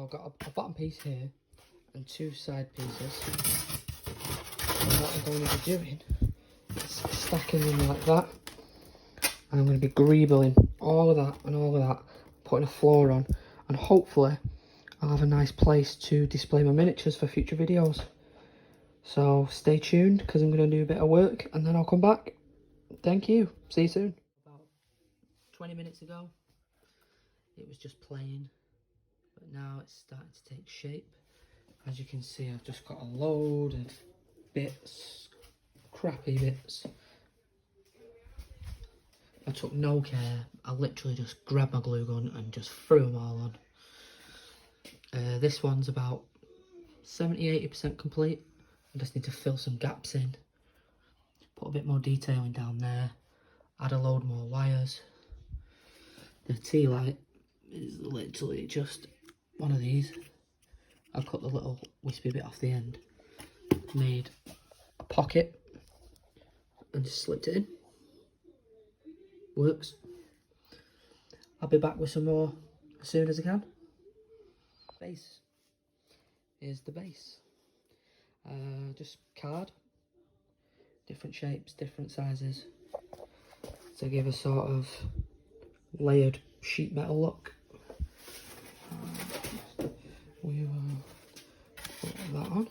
I've got a bottom piece here and two side pieces. And what I'm going to be doing is stacking them like that. And I'm going to be greebling all of that and all of that, putting a floor on, and hopefully I'll have a nice place to display my miniatures for future videos. So stay tuned, because I'm going to do a bit of work and then I'll come back. Thank you. See you soon. About 20 minutes ago, it was just plain, but now it's starting to take shape. As you can see, I've just got a load of bits, crappy bits. I took no care. I literally just grabbed my glue gun and just threw them all on. This one's about 70–80% complete. I just need to fill some gaps in. Put a bit more detailing down there. Add a load more wires. The tea light is literally just one of these. I cut the little wispy bit off the end. Made a pocket and just slipped it in. Works. I'll be back with some more as soon as I can. Base. Here's the base. Just card. Different shapes, different sizes. To give a sort of layered sheet metal look. We will put that on.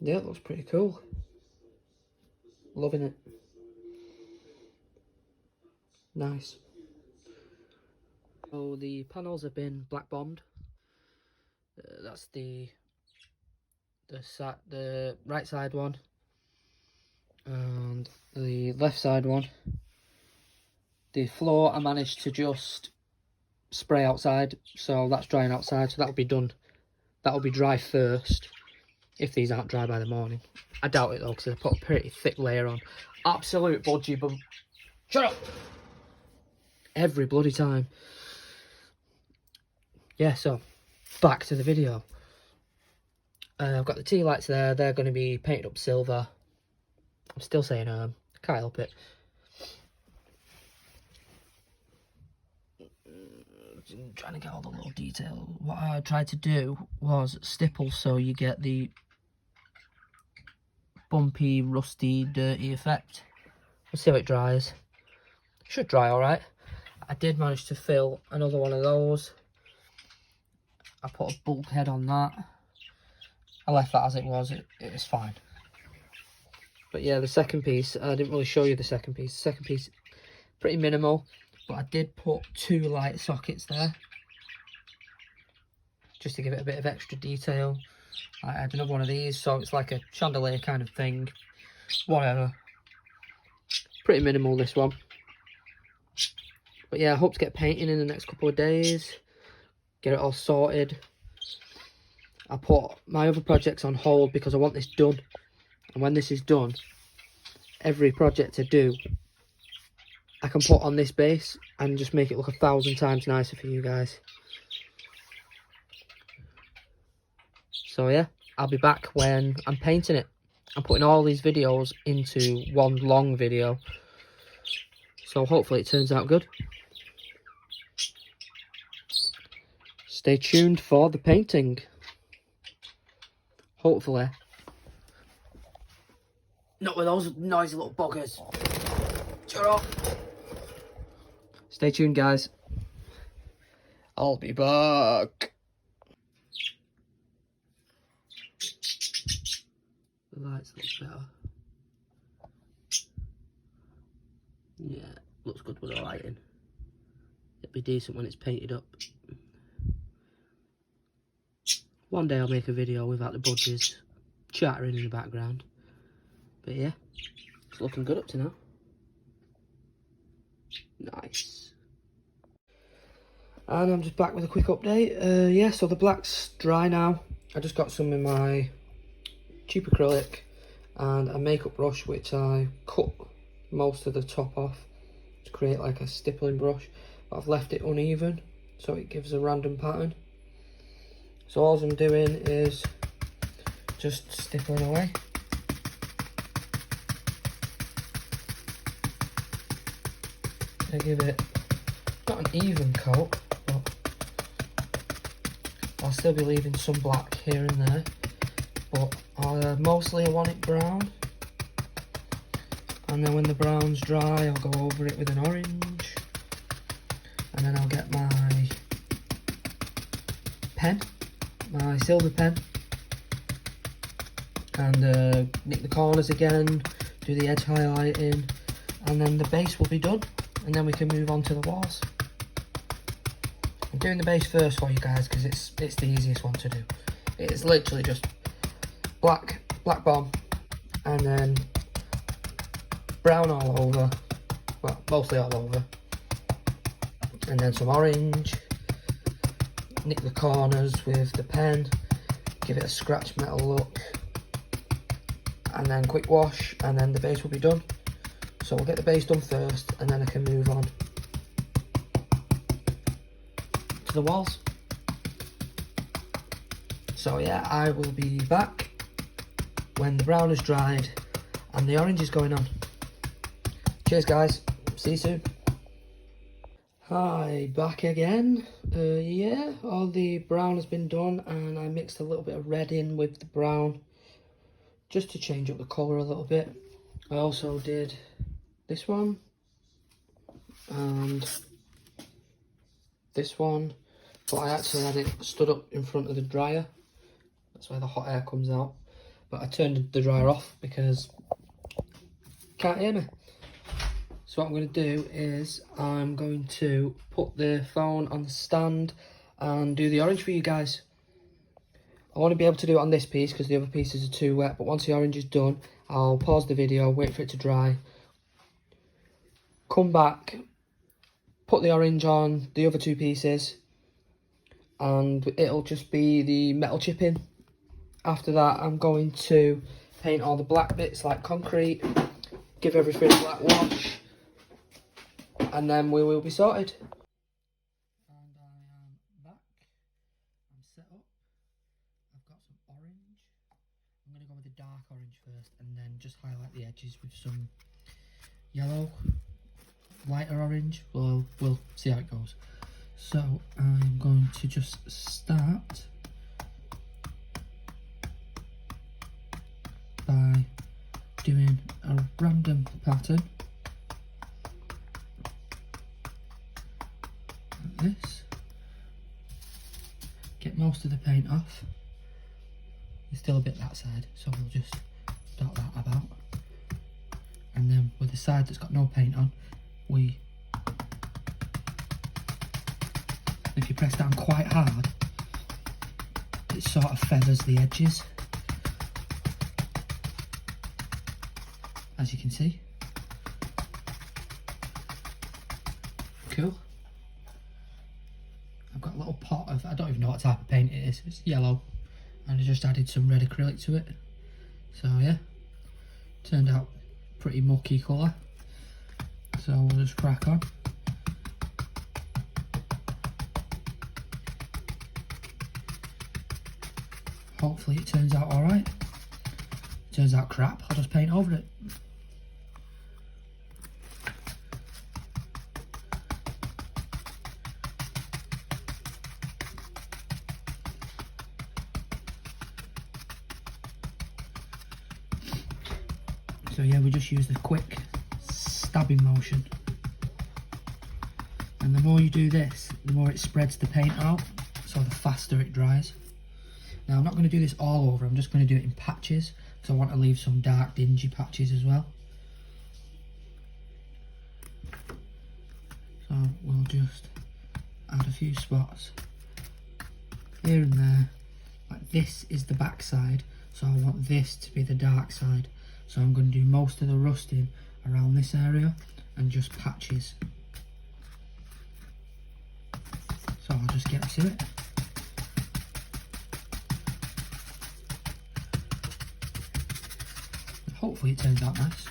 Yeah, it looks pretty cool. Loving it. Nice. So the panels have been black bombed. That's the right side one, and the left side one. The floor I managed to just spray outside, so that's drying outside. So that'll be done. That'll be dry first. If these aren't dry by the morning. I doubt it though, because I put a pretty thick layer on. Absolute budgie bum. Shut up! Every bloody time. Yeah, so, back to the video. I've got the tea lights there. They're going to be painted up silver. I'm still saying can't help it. Trying to get all the little detail. What I tried to do was stipple so you get the bumpy, rusty, dirty effect. We'll see how it dries. Should dry alright. I did manage to fill another one of those. I put a bulkhead on that. I left that as it was. It was fine. But yeah, the second piece, I didn't really show you the second piece. The second piece, pretty minimal. But I did put two light sockets there. Just to give it a bit of extra detail. I had another one of these, so it's like a chandelier kind of thing. Whatever. Pretty minimal, this one. But yeah, I hope to get painting in the next couple of days. Get it all sorted. I put my other projects on hold because I want this done. And when this is done, every project I do, I can put on this base and just make it look 1,000 times nicer for you guys. So yeah, I'll be back when I'm painting it. I'm putting all these videos into one long video. So hopefully it turns out good. Stay tuned for the painting. Hopefully. Not with those noisy little buggers. Shut up. Stay tuned, guys. I'll be back. The lights look better. Yeah, looks good with the lighting. It'll be decent when it's painted up. One day I'll make a video without the budgies chattering in the background. But yeah, it's looking good up to now. Nice. And I'm just back with a quick update. Yeah, so the black's dry now. I just got some in my cheap acrylic and a makeup brush, which I cut most of the top off to create like a stippling brush. But I've left it uneven, so it gives a random pattern. So all I'm doing is just stippling away. to give it not an even coat, but I'll still be leaving some black here and there, but mostly I want it brown. And then when the brown's dry, I'll go over it with an orange, and then I'll get my pen, my silver pen, and nick the corners again, do the edge highlighting, and then the base will be done, and then we can move on to the walls. I'm doing the base first for you guys because it's the easiest one to do. It's literally just black bomb, and then brown all over, well, mostly all over, and then some orange, nick the corners with the pen, give it a scratch metal look, and then quick wash, and then the base will be done. So we'll get the base done first, and then I can move on to the walls. So yeah, I will be back when the brown is dried and the orange is going on. Cheers guys, see you soon. Hi, back again. Yeah, all the brown has been done, and I mixed a little bit of red in with the brown just to change up the colour a little bit. I also did this one and this one, but I actually had it stood up in front of the dryer. That's where the hot air comes out. But I turned the dryer off because you can't hear me. So what I'm going to do is I'm going to put the phone on the stand and do the orange for you guys. I want to be able to do it on this piece because the other pieces are too wet, but once the orange is done, I'll pause the video, wait for it to dry, come back, put the orange on the other two pieces, and it'll just be the metal chipping. After that, I'm going to paint all the black bits like concrete, give everything a black wash, and then we will be sorted. And I am back. I'm set up. I've got some orange. I'm going to go with the dark orange first, and then just highlight the edges with some yellow, lighter orange. We'll see how it goes. So I'm going to just start by doing a random pattern like this. Get most of the paint off. There's still a bit that side, so we'll just dot that about. And then with the side that's got no paint on, if you press down quite hard, it sort of feathers the edges, as you can see. Cool. I've got a little pot of, I don't even know what type of paint it is, it's yellow, and I just added some red acrylic to it. So yeah, turned out pretty mucky colour, so we'll just crack on. Hopefully it turns out alright. Turns out crap, I'll just paint over it. So yeah, we just use the quick stabbing motion. And the more you do this, the more it spreads the paint out, so the faster it dries. Now I'm not going to do this all over, I'm just going to do it in patches, because I want to leave some dark dingy patches as well. So we'll just add a few spots here and there. Like this is the back side, so I want this to be the dark side. So I'm going to do most of the rusting around this area and just patches. So I'll just get to it. Hopefully it turns out nice.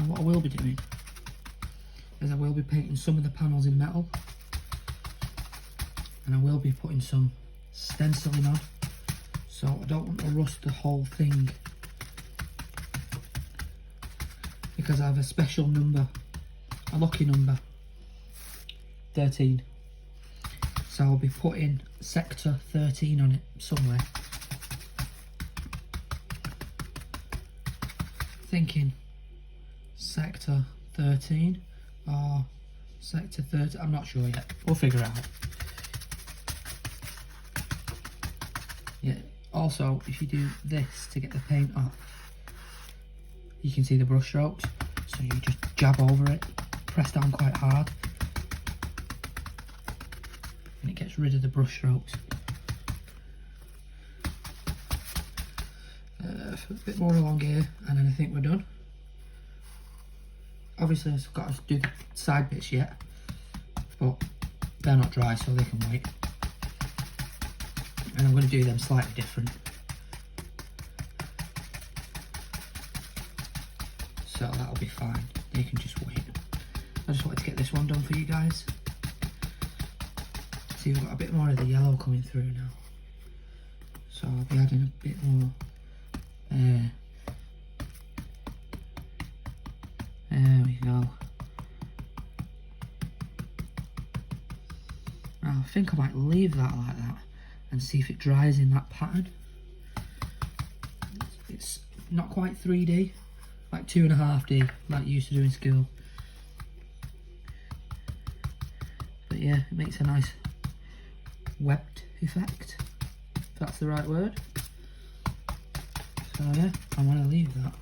what I will be doing is I will be painting some of the panels in metal, and I will be putting some stenciling on, so I don't want to rust the whole thing, because I have a special number, a lucky number, 13. So I'll be putting sector 13 on it somewhere. Thinking sector 13 or sector 30, I'm not sure yet. We'll figure it out. Yeah, also if you do this to get the paint off, you can see the brush strokes, so you just jab over it, press down quite hard, and it gets rid of the brush strokes. A bit more along here, and then I think we're done. Obviously I've got to do the side bits yet, but they're not dry, so they can wait. And I'm going to do them slightly different, so that'll be fine. They can just wait. I just wanted to get this one done for you guys. See, we've got a bit more of the yellow coming through now, so I'll be adding a bit more. There we go. Now, I think I might leave that like that and see if it dries in that pattern. It's not quite 3D, like 2.5D, like you used to do in school. But yeah, it makes a nice webbed effect, if that's the right word. So yeah, I'm going to leave that.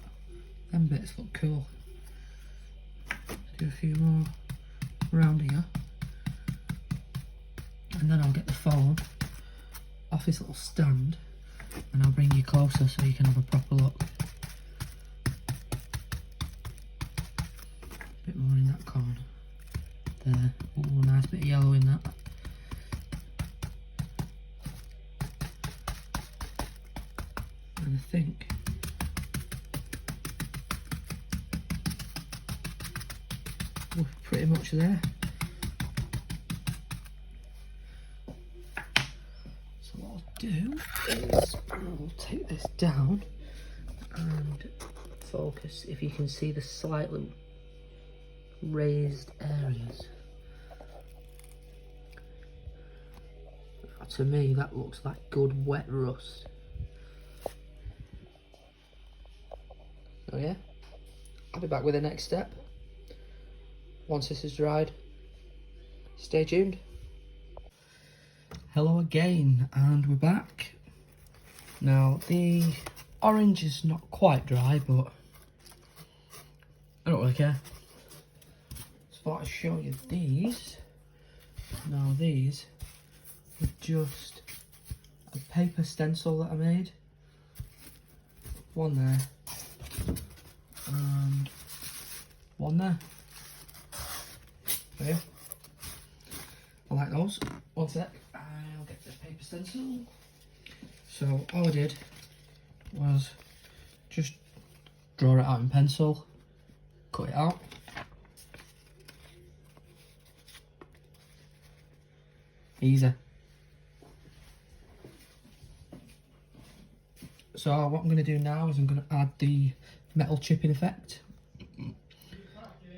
Them bits look cool. Do a few more around here. And then I'll get the phone off this little stand and I'll bring you closer so you can have a proper look. A bit more in that corner. There. Ooh, nice bit of yellow in that. And I think we're pretty much there. So what I'll do is I'll take this down and focus, if you can see the slightly raised areas. To me that looks like good wet rust. So yeah, I'll be back with the next step once this is dried. Stay tuned. Hello again, and we're back. Now the orange is not quite dry, but I don't really care. Just thought I'd show you these. Now these are just a paper stencil that I made. One there and one there. So yeah, I like those. One sec, I'll get this paper stencil. So all I did was just draw it out in pencil, cut it out. Easy. So what I'm going to do now is I'm going to add the metal chipping effect.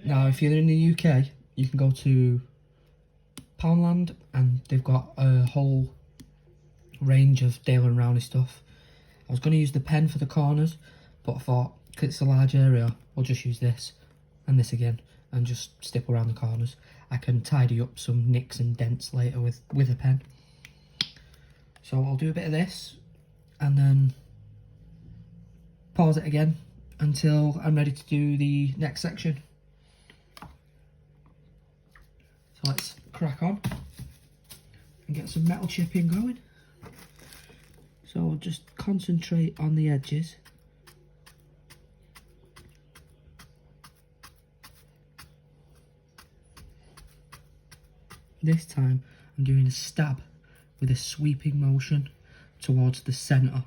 Now if you're in the UK, you can go to Poundland and they've got a whole range of Dale and Rowney stuff. I was going to use the pen for the corners, but I thought, because it's a large area, I'll just use this and this again and just stipple around the corners. I can tidy up some nicks and dents later with a pen. So I'll do a bit of this and then pause it again until I'm ready to do the next section. So let's crack on and get some metal chipping going. So I'll just concentrate on the edges. This time I'm doing a stab with a sweeping motion towards the centre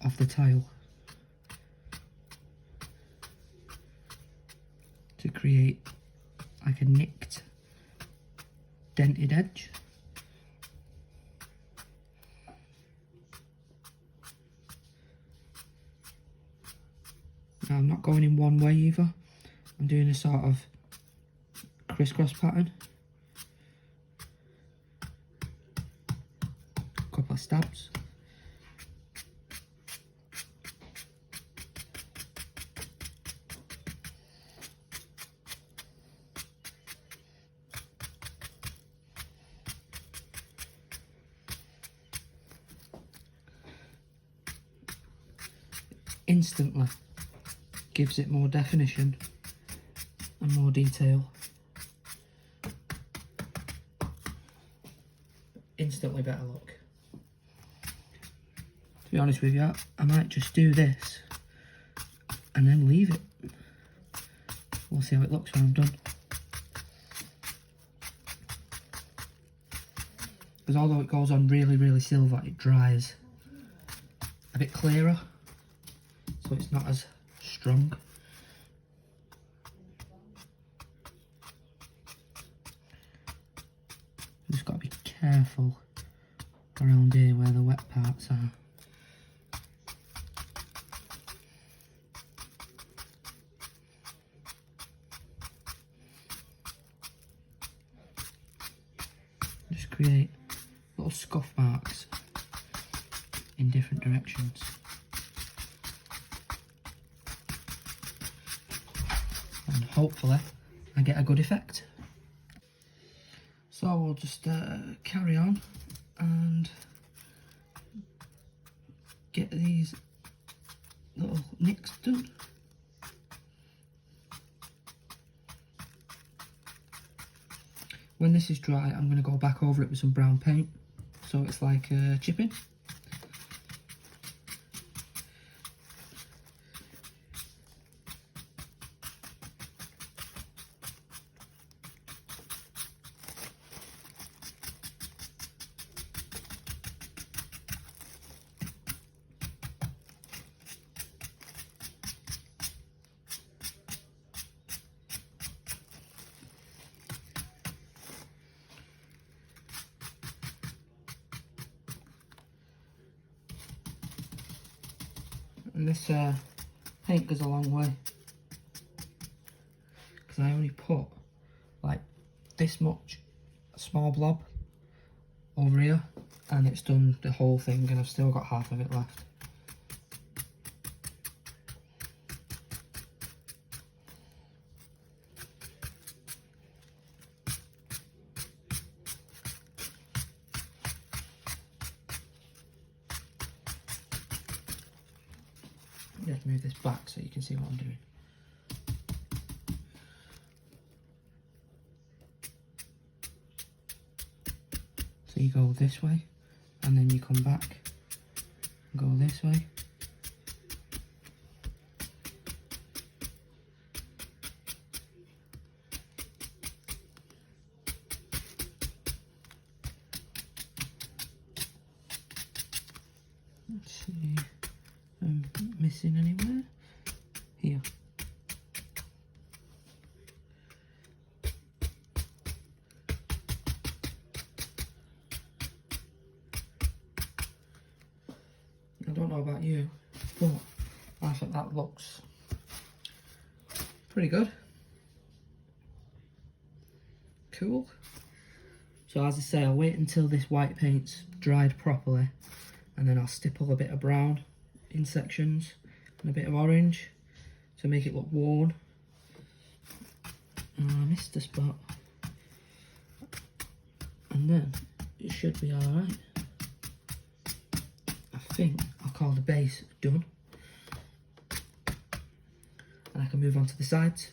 of the tile. create like a nicked, dented edge. Now I'm not going in one way either. I'm doing a sort of crisscross pattern. A couple of stabs. Instantly gives it more definition and more detail. Instantly better look. To be honest with you, I might just do this and then leave it. We'll see how it looks when I'm done. Because although it goes on really, really silver, it dries a bit clearer, so it's not as strong. Just got to be careful around here where the wet parts are. Just create little scuff marks in different directions. And hopefully I get a good effect. So we'll just carry on and get these little nicks done. When this is dry, I'm going to go back over it with some brown paint, so it's like chipping. And this paint goes a long way, because I only put like this much small blob over here and it's done the whole thing, and I've still got half of it left. You have to move this back so you can see what I'm doing. So you go this way, and then you come back, go this way. Let's see. Missing anywhere? Here. I don't know about you, but I think that looks pretty good. Cool. So as I say, I'll wait until this white paint's dried properly, and then I'll stipple a bit of brown in sections and a bit of orange to make it look worn. I missed a spot. And then it should be alright. I think I'll call the base done. And I can move on to the sides.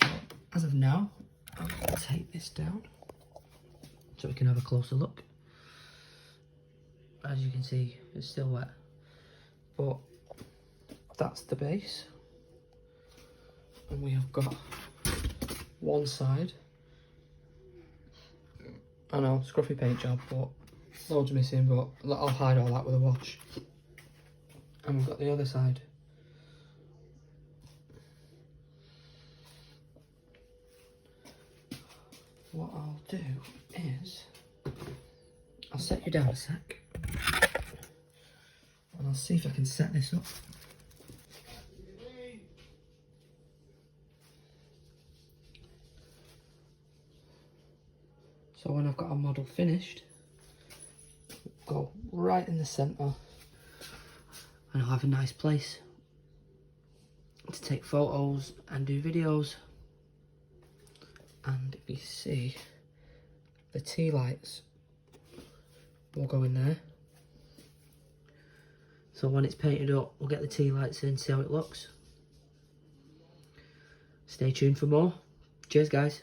So as of now, I'm going to take this down so we can have a closer look. As you can see, it's still wet, but that's the base, and we have got one side. I know, scruffy paint job, but loads missing, but I'll hide all that with a wash. And we've got the other side. what I'll do is I'll set you down a sec and I'll see if I can set this up. So when I've got a model finished, go right in the centre and I'll have a nice place to take photos and do videos. And if you see, the tea lights will go in there. So when it's painted up, we'll get the tea lights in, see how it looks. Stay tuned for more. Cheers guys.